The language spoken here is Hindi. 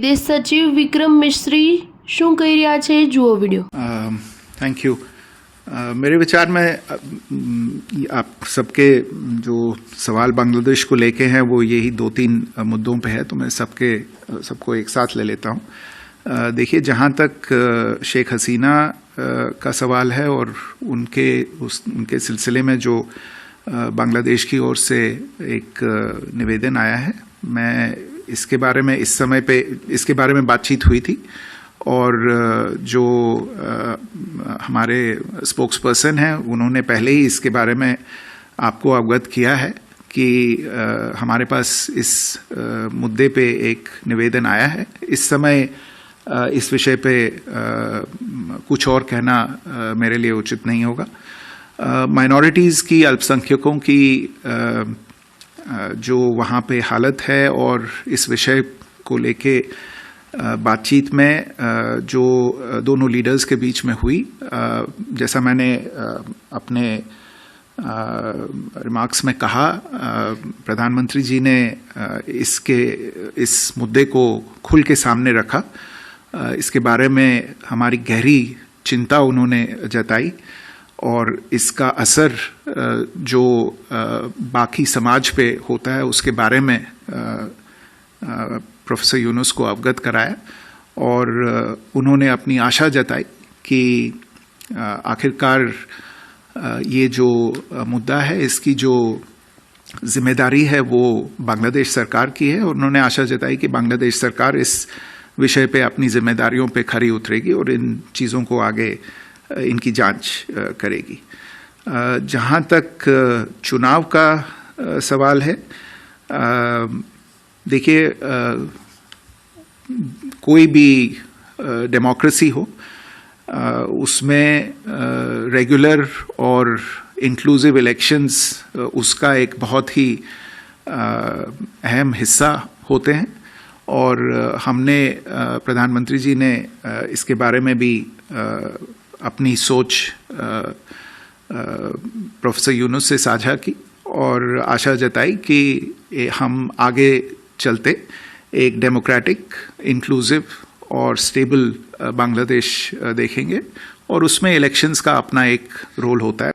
વિદેશ સચિવ વિક્રમ મિશ્રી શું કહી રહ્યા છે જુઓ વિડીયો। Thank you. मेरे विचार में आप सबके जो सवाल बांग्लादेश को लेके हैं वो यही 2-3 मुद्दों पे है, तो मैं सबको एक साथ ले लेता हूँ। देखिए, जहाँ तक शेख हसीना का सवाल है और उनके सिलसिले में जो बांग्लादेश की ओर से एक निवेदन आया है, मैं इसके बारे में इसके बारे में बातचीत हुई थी और जो हमारे स्पोक्स पर्सन हैं उन्होंने पहले ही इसके बारे में आपको अवगत किया है कि हमारे पास इस मुद्दे पे एक निवेदन आया है। इस समय इस विषय पे कुछ और कहना मेरे लिए उचित नहीं होगा। माइनॉरिटीज़ की, अल्पसंख्यकों की जो वहाँ पे हालत है और इस विषय को लेके बातचीत में जो दोनों लीडर्स के बीच में हुई, जैसा मैंने अपने रिमार्क्स में कहा, प्रधानमंत्री जी ने इस मुद्दे को खुल के सामने रखा। इसके बारे में हमारी गहरी चिंता उन्होंने जताई और इसका असर जो बाकी समाज पे होता है उसके बारे में प्रोफेसर यूनुस को अवगत कराया और उन्होंने अपनी आशा जताई कि आखिरकार ये जो मुद्दा है इसकी जो जिम्मेदारी है वो बांग्लादेश सरकार की है। और उन्होंने आशा जताई कि बांग्लादेश सरकार इस विषय पे अपनी जिम्मेदारियों पे खरी उतरेगी और इन चीज़ों को आगे इनकी जांच करेगी। जहाँ तक चुनाव का सवाल है, देखिए, कोई भी डेमोक्रेसी हो उसमें रेगुलर और इंक्लूसिव इलेक्शंस उसका एक बहुत ही अहम हिस्सा होते हैं और हमने प्रधानमंत्री जी ने इसके बारे में भी अपनी सोच प्रोफेसर यूनुस से साझा की और आशा जताई कि हम आगे चलते एक डेमोक्रेटिक, इंक्लूसिव और स्टेबल बांग्लादेश देखेंगे और उसमें इलेक्शंस का अपना एक रोल होता है।